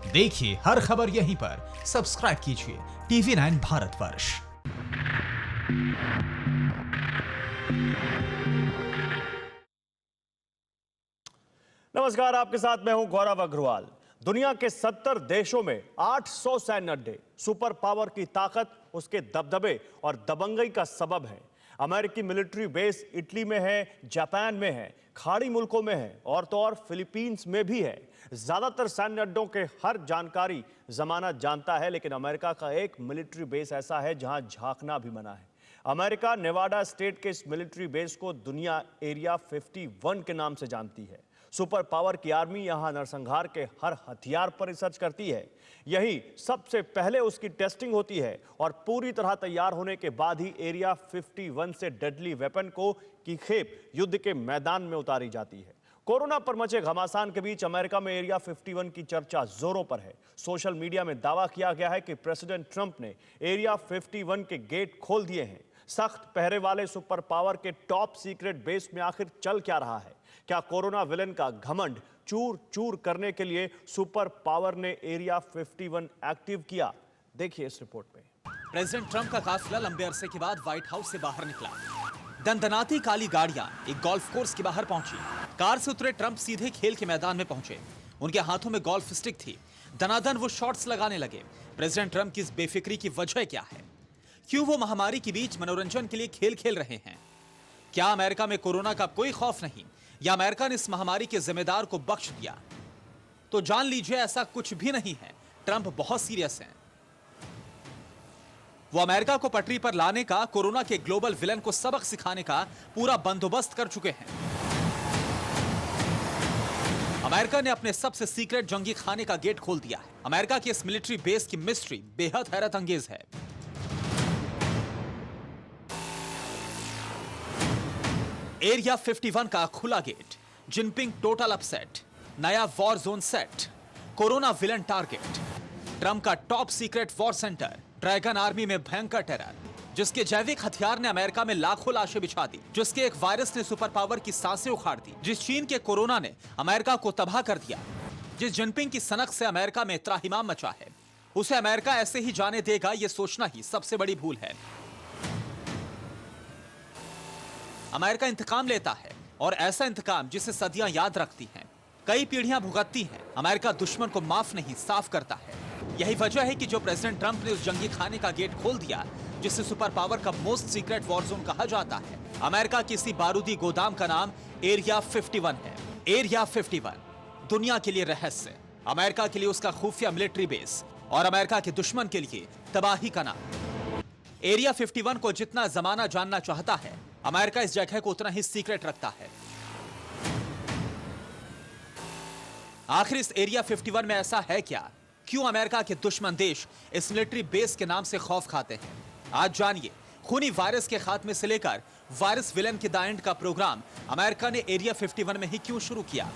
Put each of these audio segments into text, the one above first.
देखिए हर खबर यहीं पर, सब्सक्राइब कीजिए TV9 भारतवर्ष। नमस्कार, आपके साथ मैं हूं गौरव अग्रवाल। दुनिया के 70 देशों में 800 सैन्य अड्डे, सुपर पावर की ताकत, उसके दबदबे और दबंगई का सबब है। अमेरिकी मिलिट्री बेस इटली में है, जापान में है, खाड़ी मुल्कों में है और तो और फिलीपींस में भी है। ज्यादातर सैन्य अड्डों के हर जानकारी जमाना जानता है, लेकिन अमेरिका का एक मिलिट्री बेस ऐसा है जहां झांकना भी मना है। अमेरिका नेवाडा स्टेट के इस मिलिट्री बेस को दुनिया एरिया 51 के नाम से जानती है। सुपर पावर की आर्मी यहां नरसंहार के हर हथियार पर रिसर्च करती है। यही सबसे पहले उसकी टेस्टिंग होती है और पूरी तरह तैयार होने के बाद ही एरिया 51 से डेडली वेपन की खेप युद्ध के मैदान में उतारी जाती है। कोरोना पर मचे घमासान के बीच अमेरिका में एरिया 51 की चर्चा जोरों पर है। सोशल मीडिया में दावा किया गया है कि प्रेसिडेंट ट्रंप ने एरिया 51 के गेट खोल दिए हैं। सख्त पहरे वाले सुपर पावर के टॉप सीक्रेट बेस में आखिर चल क्या रहा है? क्या कोरोना विलेन का घमंड चूर चूर करने के लिए सुपर पावर ने एरिया 51 एक्टिव किया? देखिए इस रिपोर्ट में। प्रेसिडेंट ट्रंप का काफिला लंबे अरसे के बाद व्हाइट हाउस से बाहर निकला। दंदनाती काली गाड़ियां एक गोल्फ कोर्स के बाहर पहुंची। कार से उतरे ट्रंप सीधे खेल के मैदान में पहुंचे। उनके हाथों में गोल्फ स्टिक थी। दनादन वो शॉट्स लगाने लगे। प्रेसिडेंट ट्रंप की इस बेफिक्री की वजह क्या है? क्यों वो महामारी के बीच मनोरंजन के लिए खेल खेल रहे हैं? क्या अमेरिका में कोरोना का कोई खौफ नहीं, या अमेरिका ने इस महामारी के जिम्मेदार को बख्श दिया? तो जान लीजिए ऐसा कुछ भी नहीं है। ट्रंप बहुत सीरियस हैं। वो अमेरिका को पटरी पर लाने का, कोरोना के ग्लोबल विलन को सबक सिखाने का पूरा बंदोबस्त कर चुके हैं। अमेरिका ने अपने सबसे सीक्रेट जंगी खाने का गेट खोल दिया है। अमेरिका के इस मिलिट्री बेस की मिस्ट्री बेहद हैरत अंगेज है। एरिया 51 का खुला गेट, जिनपिंग टोटल अपसेट, नया war zone set, corona villain target, Trump का top secret war centre, dragon army में भयंकर टेरर, जिसके जैविक हथियार ने अमेरिका में लाखों लाशें बिछा दी, जिसके एक वायरस ने सुपर पावर की सांसें उखाड़ दी, जिस चीन के कोरोना ने अमेरिका को तबाह कर दिया, जिस जिनपिंग की सनक से अमेरिका में त्राहिमाम मचा है, उसे अमेरिका ऐसे ही जाने देगा, यह सोचना ही सबसे बड़ी भूल है। अमेरिका इंतकाम लेता है, और ऐसा इंतकाम जिसे सदियां याद रखती हैं, कई पीढ़ियां भुगतती हैं। अमेरिका दुश्मन को माफ नहीं, साफ करता है। यही वजह है कि जो प्रेसिडेंट ट्रंप ने उस जंगी खाने का गेट खोल दिया, जिसे सुपर पावर का मोस्ट सीक्रेट वॉर जोन कहा जाता है, अमेरिका की इसी बारूदी गोदाम का नाम एरिया 51 है। एरिया 51 दुनिया के लिए रहस्य, अमेरिका के लिए उसका खुफिया मिलिट्री बेस और अमेरिका के दुश्मन के लिए तबाही का नाम। एरिया 51 को जितना जमाना जानना चाहता है, अमेरिका इस जगह को उतना ही सीक्रेट रखता है। आखिर इस एरिया 51 में ऐसा है क्या? क्यों अमेरिका के दुश्मन देश इस मिलिट्री बेस के नाम से खौफ खाते हैं? आज जानिए। खूनी वायरस के खात्मे से लेकर वायरस विलन के द एंड का प्रोग्राम अमेरिका ने एरिया 51 में ही क्यों शुरू किया?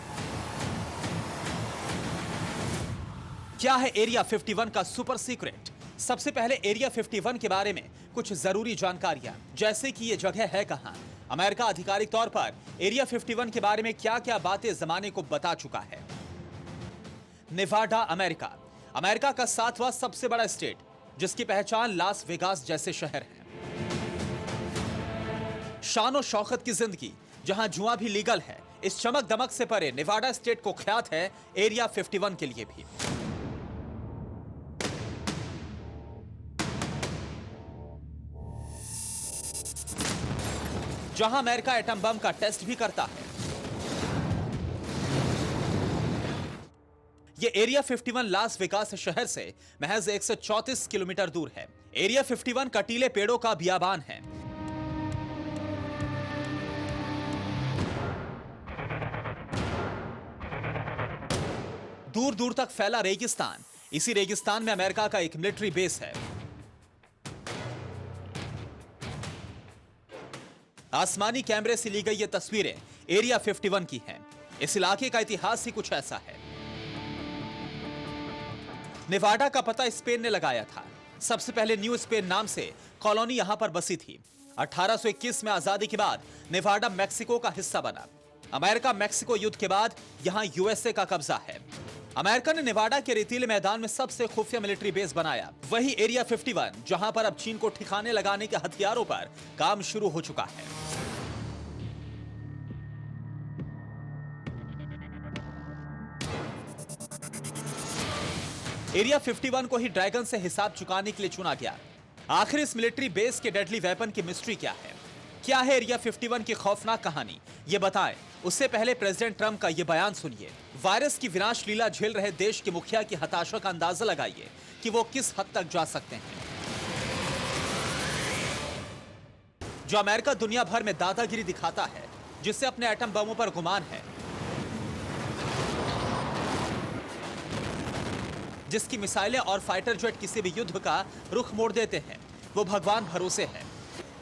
क्या है एरिया 51 का सुपर सीक्रेट? सबसे पहले एरिया 51 के बारे में कुछ जरूरी जानकारियां, जैसे कि यह जगह है कहां। अमेरिका आधिकारिक तौर पर एरिया 51 के बारे में क्या क्या बातें जमाने को बता चुका है। नेवाडा अमेरिका, अमेरिका का 7वां सबसे बड़ा स्टेट, जिसकी पहचान लास वेगास जैसे शहर है। शान शौकत की जिंदगी, जहां जुआ भी लीगल है, इस चमक दमक से परे नेवाडा स्टेट को ख्यात है एरिया 51 के लिए भी। जहां अमेरिका एटम बम का टेस्ट भी करता है। यह एरिया 51 लास वेगास शहर से महज 134 किलोमीटर दूर है। एरिया 51 कटीले पेड़ों का बियाबान है। दूर दूर तक फैला रेगिस्तान, इसी रेगिस्तान में अमेरिका का एक मिलिट्री बेस है। आसमानी कैमरे से ली गई ये तस्वीरें एरिया 51 की हैं। इस इलाके का इतिहास ही कुछ ऐसा है। नेवाडा का पता स्पेन ने लगाया था। सबसे पहले न्यू स्पेन नाम से कॉलोनी यहां पर बसी थी। 1821 में आजादी के बाद नेवाडा मैक्सिको का हिस्सा बना। अमेरिका मैक्सिको युद्ध के बाद यहां यूएसए का कब्जा है। अमेरिका ने नेवाडा के रेतीले मैदान में सबसे खुफिया मिलिट्री बेस बनाया, वही एरिया 51, जहां पर अब चीन को ठिकाने लगाने के हथियारों पर काम शुरू हो चुका है। एरिया 51 को ही ड्रैगन से हिसाब चुकाने के लिए चुना गया। आखिर इस मिलिट्री बेस के डेडली वेपन की मिस्ट्री क्या है? क्या है एरिया 51 की खौफनाक कहानी? ये बताएं। उससे पहले प्रेसिडेंट ट्रंप का ये बयान सुनिए। वायरस की विनाश लीला झेल रहे देश के मुखिया की हताशा का अंदाजा लगाइए कि वो किस हद तक जा सकते हैं। जो अमेरिका दुनिया भर में दादागिरी दिखाता है, जिससे अपने एटम बमों पर गुमान है, जिसकी मिसाइलें और फाइटर जेट किसी भी युद्ध का रुख मोड़ देते हैं, वो भगवान भरोसे है।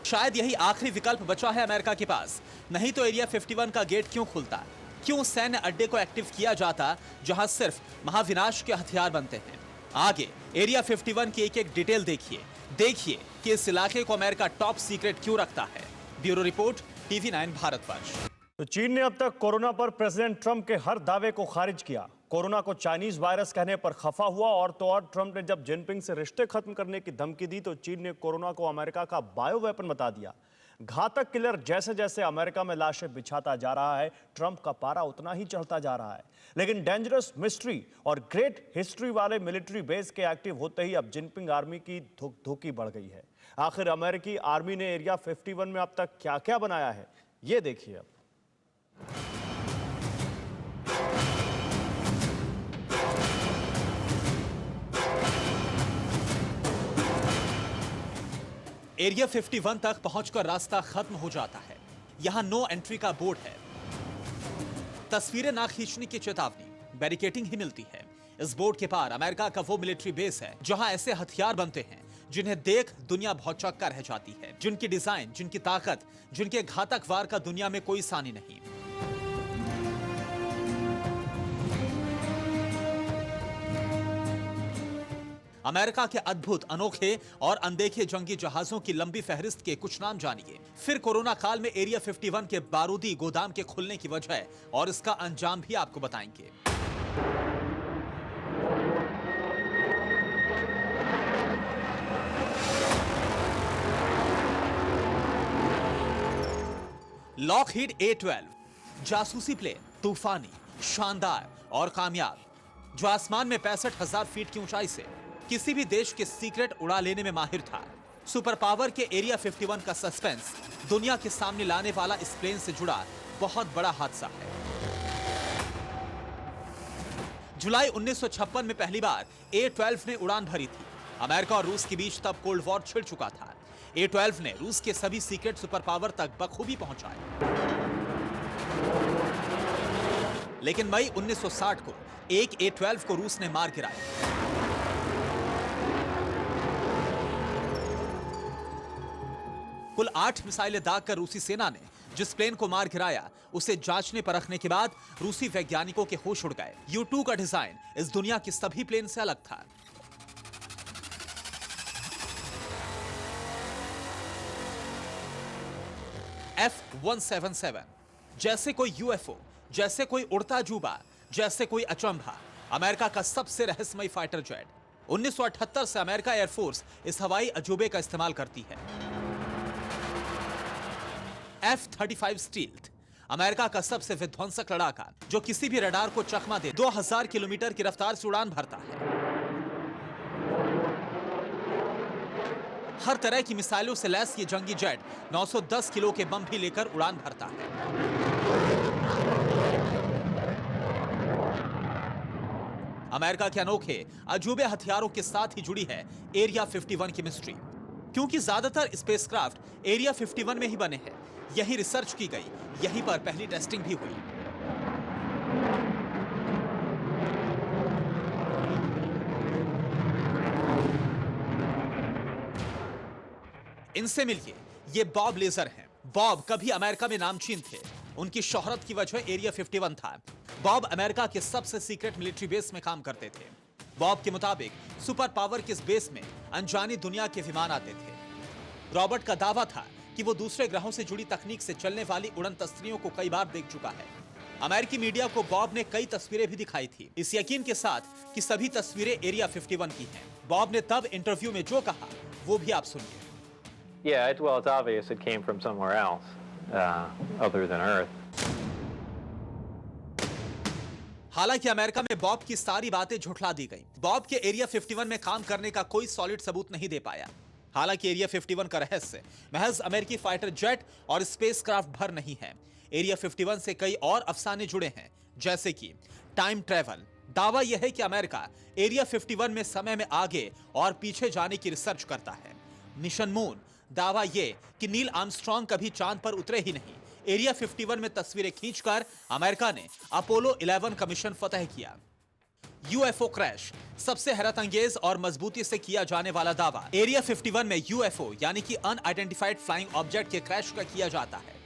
शायद यही आखिरी विकल्प बचा है अमेरिका के पास, नहीं तो एरिया 51 का गेट क्यों खुलता? क्यों सैन्य अड्डे को एक्टिव किया जाता जहां सिर्फ महाविनाश के हथियार बनते हैं? आगे एरिया 51 की एक एक डिटेल देखिए कि इस इलाके को अमेरिका टॉप सीक्रेट क्यों रखता है। Bureau report, TV9 Bharatvarsh. तो चीन ने अब तक कोरोना पर प्रेसिडेंट ट्रंप के हर दावे को खारिज किया। कोरोना को चाइनीज वायरस कहने पर खफा हुआ और तो और ट्रंप ने जब जिनपिंग से रिश्ते खत्म करने की धमकी दी तो चीन ने कोरोना को अमेरिका का बायो वेपन बता दिया। घातक किलर जैसे जैसे अमेरिका में लाशें बिछाता जा रहा है, ट्रंप का पारा उतना ही चढ़ता जा रहा है। लेकिन डेंजरस मिस्ट्री और ग्रेट हिस्ट्री वाले मिलिट्री बेस के एक्टिव होते ही अब जिनपिंग आर्मी की धुकी बढ़ गई है। आखिर अमेरिकी आर्मी ने एरिया 51 में अब तक क्या क्या बनाया है, ये देखिए अब। एरिया 51 तक पहुंचकर रास्ता खत्म हो जाता है। यहां नो एंट्री का बोर्ड है, तस्वीरें ना खींचने की चेतावनी, बैरिकेडिंग ही मिलती है। इस बोर्ड के पार अमेरिका का वो मिलिट्री बेस है जहां ऐसे हथियार बनते हैं जिन्हें देख दुनिया भौचक्का रह जाती है, जिनकी डिजाइन, जिनकी ताकत, जिनके घातक वार का दुनिया में कोई सानी नहीं। अमेरिका के अद्भुत, अनोखे और अनदेखे जंगी जहाजों की लंबी फहरिस्त के कुछ नाम जानिए। फिर कोरोना काल में एरिया 51 के बारूदी गोदाम के खुलने की वजह और इसका अंजाम भी आपको बताएंगे। लॉकहीड A-12 जासूसी प्लेन, तूफानी, शानदार और कामयाब, जो आसमान में 65,000 फीट की ऊंचाई से किसी भी देश के सीक्रेट उड़ा लेने में माहिर था। सुपर पावर के एरिया 51 का सस्पेंस दुनिया के सामने लाने वाला इस प्लेन से जुड़ा बहुत बड़ा हादसा है। जुलाई 1956 में पहली बार A-12 ने उड़ान भरी थी। अमेरिका और रूस के बीच तब कोल्ड वॉर छिड़ चुका था। A-12 ने रूस के सभी सीक्रेट सुपर पावर तक बखूबी पहुंचाए। लेकिन मई 1960 को एक A-12 को रूस ने मार गिराया। कुल 8 मिसाइलें दागकर रूसी सेना ने जिस प्लेन को मार गिराया, उसे जांचने परखने के बाद रूसी वैज्ञानिकों के होश उड़ गए। U-2 का डिजाइन इस दुनिया के सभी प्लेन से अलग था। F-177 जैसे कोई UFO, जैसे कोई उड़ता अजूबा, जैसे कोई अचंभा, अमेरिका का सबसे रहस्यमयी फाइटर जेट। 1978 से अमेरिका एयरफोर्स इस हवाई अजूबे का इस्तेमाल करती है। F-35 स्टील्थ, अमेरिका का सबसे विध्वंसक लड़ाका, जो किसी भी रडार को चकमा दे 2000 किलोमीटर की रफ्तार से उड़ान भरता है। हर तरह की मिसाइलों से लैस ये जंगी जेट 910 किलो के बम भी लेकर उड़ान भरता है। अमेरिका के अनोखे अजूबे हथियारों के साथ ही जुड़ी है एरिया 51 की मिस्ट्री। क्योंकि ज्यादातर स्पेसक्राफ्ट एरिया 51 में ही बने हैं, यही रिसर्च की गई, यहीं पर पहली टेस्टिंग भी हुई। इनसे मिलिए, ये बॉब लेजर हैं। बॉब कभी अमेरिका में नामचीन थे। उनकी शोहरत की वजह एरिया 51 था। बॉब अमेरिका के सबसे सीक्रेट मिलिट्री बेस में काम करते थे। बॉब के मुताबिक सुपर पावर के इस बेस में अनजानी दुनिया के विमान आते थे। रॉबर्ट का दावा था कि वो दूसरे ग्रहों से जुड़ी तकनीक से चलने वाली उड़न तस्त्रियों को कई बार देख चुका है। अमेरिकी मीडिया को बॉब ने कई तस्वीरें भी दिखाई थी, इस यकीन के साथ कि सभी तस्वीरें एरिया 51 की हैं। बॉब ने तब इंटरव्यू में जो कहा वो भी आप सुनिए। Yeah, it's obvious it came from somewhere else, other than Earth. हालांकि अमेरिका में बॉब की सारी बातें झुठला दी गई। बॉब के एरिया 51 में काम करने का कोई सॉलिड सबूत नहीं दे पाया। हालांकि एरिया 51 का रहस्य महज अमेरिकी फाइटर जेट और स्पेसक्राफ्ट भर नहीं है। एरिया 51 से कई और अफसाने जुड़े हैं, जैसे कि टाइम ट्रेवल। दावा यह है कि अमेरिका एरिया 51 में समय में आगे और पीछे जाने की रिसर्च करता है। Mission moon. दावा यह कि नील आर्मस्ट्रांग कभी चांद पर उतरे ही नहीं। एरिया 51 में तस्वीरें खींचकर अमेरिका ने अपोलो 11 का मिशन फतह किया। UFO crash. सबसे हैरतअंगेज और मजबूती से किया जाने वाला दावा एरिया 51 में यूएफओ यानी कि अनआइडेंटिफाइड फ्लाइंग ऑब्जेक्ट के क्रैश का किया जाता है।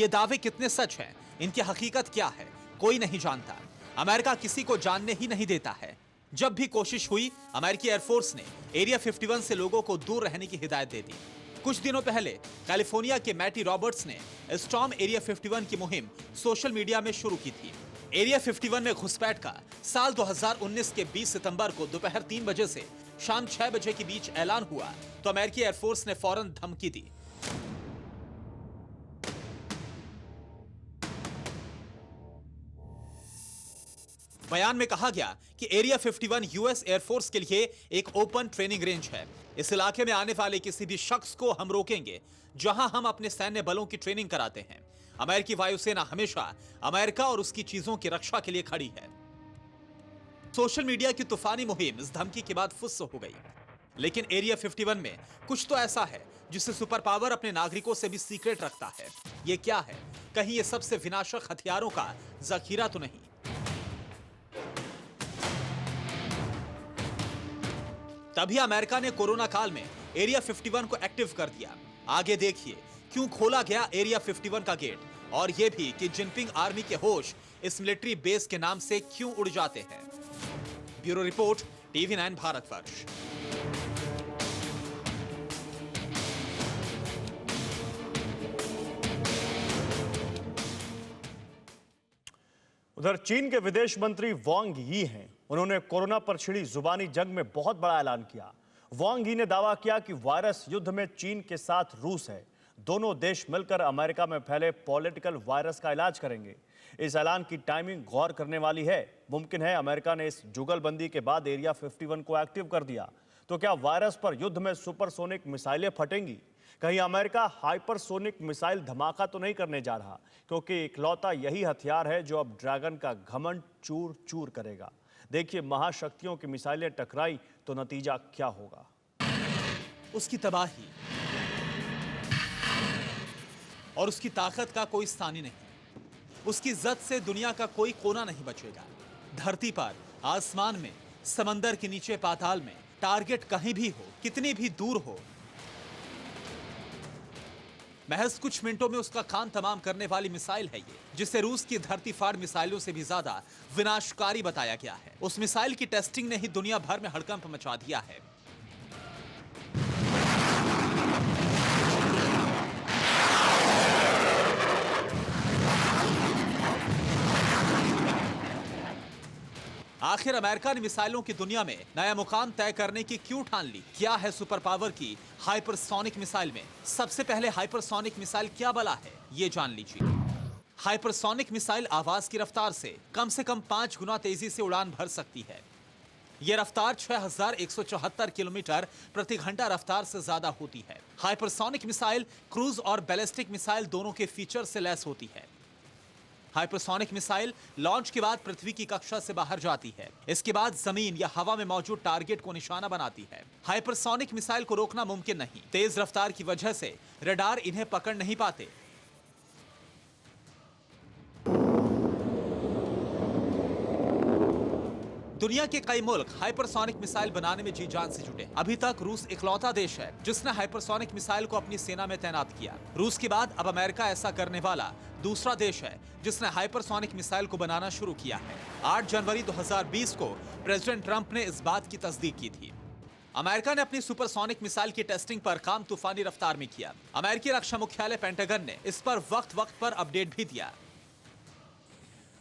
ये दावे कितने सच हैं, इनकी हकीकत क्या है, कोई नहीं जानता। अमेरिका किसी को जानने ही नहीं देता है। जब भी कोशिश हुई, अमेरिकी एयरफोर्स ने एरिया 51 से लोगों को दूर रहने की हिदायत दे दी। कुछ दिनों पहले कैलिफोर्निया के मैटी रॉबर्ट्स ने स्टॉर्म एरिया 51 की मुहिम सोशल मीडिया में शुरू की थी। एरिया 51 में घुसपैठ का साल 2019 के 20 सितंबर को दोपहर 3 बजे से शाम 6 बजे के बीच ऐलान हुआ तो अमेरिकी एयरफोर्स ने फौरन धमकी दी। बयान में कहा गया कि एरिया 51 यूएस एयरफोर्स के लिए एक ओपन ट्रेनिंग रेंज है। इस इलाके में आने वाले किसी भी शख्स को हम रोकेंगे जहां हम अपने सैन्य बलों की ट्रेनिंग कराते हैं। अमेरिकी वायुसेना हमेशा अमेरिका और उसकी चीजों की रक्षा के लिए खड़ी है। सोशल मीडिया की तूफानी मुहिम इस धमकी के बाद फुस हो गई। लेकिन एरिया 51 में कुछ तो ऐसा है जिसे सुपर पावर अपने नागरिकों से भी सीक्रेट रखता है। ये क्या है? कहीं ये सबसे विनाशक हथियारों का जखीरा तो नहीं? तभी अमेरिका ने कोरोना काल में एरिया 51 को एक्टिव कर दिया। आगे देखिए क्यों खोला गया एरिया 51 का गेट, और यह भी कि जिनपिंग आर्मी के होश इस मिलिट्री बेस के नाम से क्यों उड़ जाते हैं। Bureau report, TV 9 Bharatvarsh. उधर चीन के विदेश मंत्री वांग यी हैं। उन्होंने कोरोना पर छिड़ी जुबानी जंग में बहुत बड़ा ऐलान किया। वांग यी ने दावा किया कि वायरस युद्ध में चीन के साथ रूस है। दोनों देश मिलकर अमेरिका में फैले पॉलिटिकल वायरस का इलाज करेंगे। इस ऐलान की टाइमिंग गौर करने वाली है। मुमकिन है अमेरिका ने इस जुगलबंदी के बाद एरिया 51 को एक्टिव कर दिया तो क्या वायरस पर युद्ध में सुपरसोनिक मिसाइलें फटेंगी? कहीं अमेरिका हाइपरसोनिक मिसाइल धमाका तो नहीं करने जा रहा, क्योंकि इकलौता यही हथियार है जो अब ड्रैगन का घमंड चूर चूर करेगा। देखिए महाशक्तियों की मिसाइलें टकराई तो नतीजा क्या होगा। उसकी तबाही और उसकी ताकत का कोई स्थानी नहीं। उसकी इज्जत से दुनिया का कोई कोना नहीं बचेगा। धरती पर, आसमान में, समंदर के नीचे, पाताल में, टारगेट कहीं भी हो, कितनी भी दूर हो, महज कुछ मिनटों में उसका काम तमाम करने वाली मिसाइल है ये, जिसे रूस की धरती फाड़ मिसाइलों से भी ज्यादा विनाशकारी बताया गया है। उस मिसाइल की टेस्टिंग ने ही दुनिया भर में हड़कंप मचा दिया है। आखिर अमेरिका ने मिसाइलों की दुनिया में नया मुकाम तय करने की क्यों ठान ली? क्या है सुपर पावर की हाइपरसोनिक मिसाइल में? सबसे पहले हाइपरसोनिक मिसाइल क्या बला है, ये जान लीजिए। हाइपरसोनिक मिसाइल आवाज की रफ्तार से कम 5 गुना तेजी से उड़ान भर सकती है। यह रफ्तार 6174 किलोमीटर प्रति घंटा रफ्तार से ज्यादा होती है। हाइपरसोनिक मिसाइल क्रूज और बैलिस्टिक मिसाइल दोनों के फीचर से लैस होती है। हाइपरसोनिक मिसाइल लॉन्च के बाद पृथ्वी की कक्षा से बाहर जाती है। इसके बाद जमीन या हवा में मौजूद टारगेट को निशाना बनाती है। हाइपरसोनिक मिसाइल को रोकना मुमकिन नहीं। तेज रफ्तार की वजह से रडार इन्हें पकड़ नहीं पाते। दुनिया के कई मुल्क हाइपरसोनिक मिसाइल बनाने में जी जान से जुटे। अभी तक रूस इकलौता देश है जिसने हाइपरसोनिक मिसाइल को अपनी सेना में तैनात किया। रूस के बाद अब अमेरिका ऐसा करने वाला दूसरा देश है जिसने हाइपरसोनिक मिसाइल को बनाना शुरू किया है। 8 जनवरी 2020 को प्रेसिडेंट ट्रंप ने इस बात की तस्दीक की थी। अमेरिका ने अपनी सुपरसोनिक मिसाइल की टेस्टिंग पर काम तूफानी रफ्तार में किया। अमेरिकी रक्षा मुख्यालय पेंटागन ने इस पर वक्त वक्त पर अपडेट भी दिया।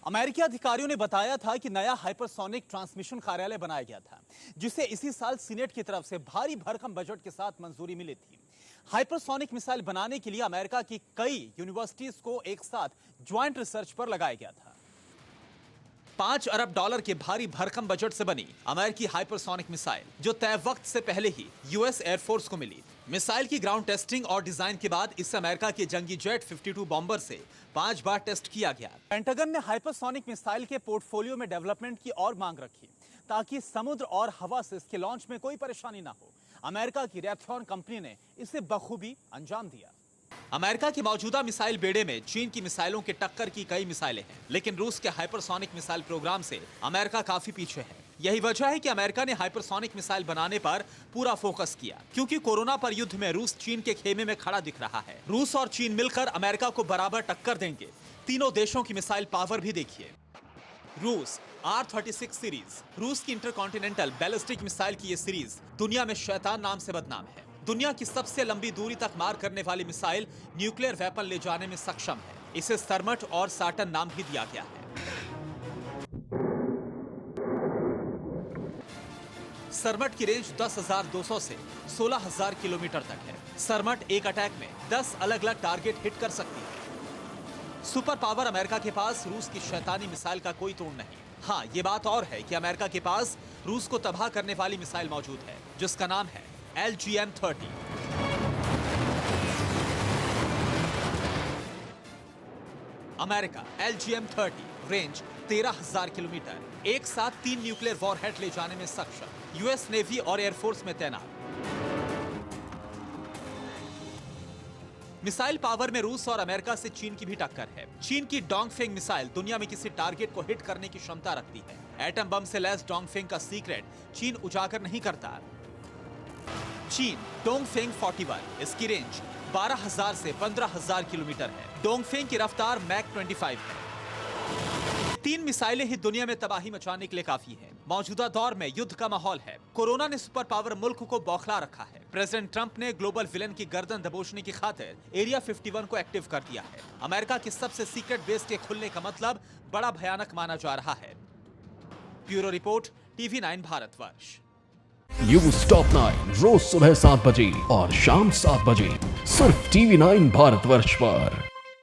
अमेरिकी अधिकारियों ने बताया था कि नया हाइपरसोनिक ट्रांसमिशन कार्यालय बनाया गया था, जिसे इसी साल सीनेट की तरफ से भारी भरकम बजट के साथ मंजूरी मिली थी। हाइपरसोनिक मिसाइल बनाने के लिए अमेरिका की कई यूनिवर्सिटीज को एक साथ ज्वाइंट रिसर्च पर लगाया गया था। $5 अरब के भारी भरकम बजट से बनी अमेरिकी हाइपरसोनिक मिसाइल, जो तय वक्त से पहले ही यूएस एयरफोर्स को मिली। मिसाइल की ग्राउंड टेस्टिंग और डिजाइन के बाद इसे अमेरिका के जंगी जेट 52 बॉम्बर से 5 बार टेस्ट किया गया। पेंटागन ने हाइपरसोनिक मिसाइल के पोर्टफोलियो में डेवलपमेंट की और मांग रखी, ताकि समुद्र और हवा से इसके लॉन्च में कोई परेशानी ना हो। अमेरिका की रैथ्रॉन कंपनी ने इसे बखूबी अंजाम दिया। अमेरिका के मौजूदा मिसाइल बेड़े में चीन की मिसाइलों के टक्कर की कई मिसाइलें हैं, लेकिन रूस के हाइपरसोनिक मिसाइल प्रोग्राम से अमेरिका काफी पीछे है। यही वजह है कि अमेरिका ने हाइपरसोनिक मिसाइल बनाने पर पूरा फोकस किया, क्योंकि कोरोना पर युद्ध में रूस चीन के खेमे में खड़ा दिख रहा है। रूस और चीन मिलकर अमेरिका को बराबर टक्कर देंगे। तीनों देशों की मिसाइल पावर भी देखिए। रूस R-36 सीरीज, रूस की इंटरकॉन्टिनेंटल बैलिस्टिक मिसाइल की ये सीरीज दुनिया में शैतान नाम से बदनाम है। दुनिया की सबसे लंबी दूरी तक मार करने वाली मिसाइल न्यूक्लियर वेपन ले जाने में सक्षम है। इसे सरमट और साटन नाम भी दिया गया है। सरमट की रेंज 10,200 से 16,000 किलोमीटर तक है। सरमट एक अटैक में 10 अलग अलग टारगेट हिट कर सकती है। सुपर पावर अमेरिका के पास रूस की शैतानी मिसाइल का कोई तोड़ नहीं। हाँ, ये बात और है कि अमेरिका के पास रूस को तबाह करने वाली मिसाइल मौजूद है, जिसका नाम है LGM-30। America LGM-30 range 13,000 kilometre, एक साथ 3 न्यूक्लियर वॉरहेड ले जाने में सक्षम, यूएस नेवी और एयरफोर्स में तैनात। मिसाइल पावर में रूस और अमेरिका से चीन की भी टक्कर है। चीन की डोंगफेंग मिसाइल दुनिया में किसी टारगेट को हिट करने की क्षमता रखती है। एटम बम से लैस डोंगफेंग का सीक्रेट चीन उजागर नहीं करता। चीन डोंगफेंग 41, इसकी रेंज 12,000 से 15,000 किलोमीटर है। डोंगफेंग की रफ्तार मैक 25 है। 3 मिसाइलें ही दुनिया में तबाही मचाने के लिए काफी है। मौजूदा दौर में युद्ध का माहौल है। कोरोना ने सुपर पावर मुल्क को बौखला रखा है। प्रेसिडेंट ट्रंप ने ग्लोबल विलन की गर्दन दबोचने की खातिर एरिया 51 को एक्टिव कर दिया है। अमेरिका की सबसे सीक्रेट बेस के खुलने का मतलब बड़ा भयानक माना जा रहा है। Bureau report, TV9 Bharatvarsh. News top 9 रोज सुबह 7 बजे और शाम 7 बजे सिर्फ TV9 भारतवर्ष पर।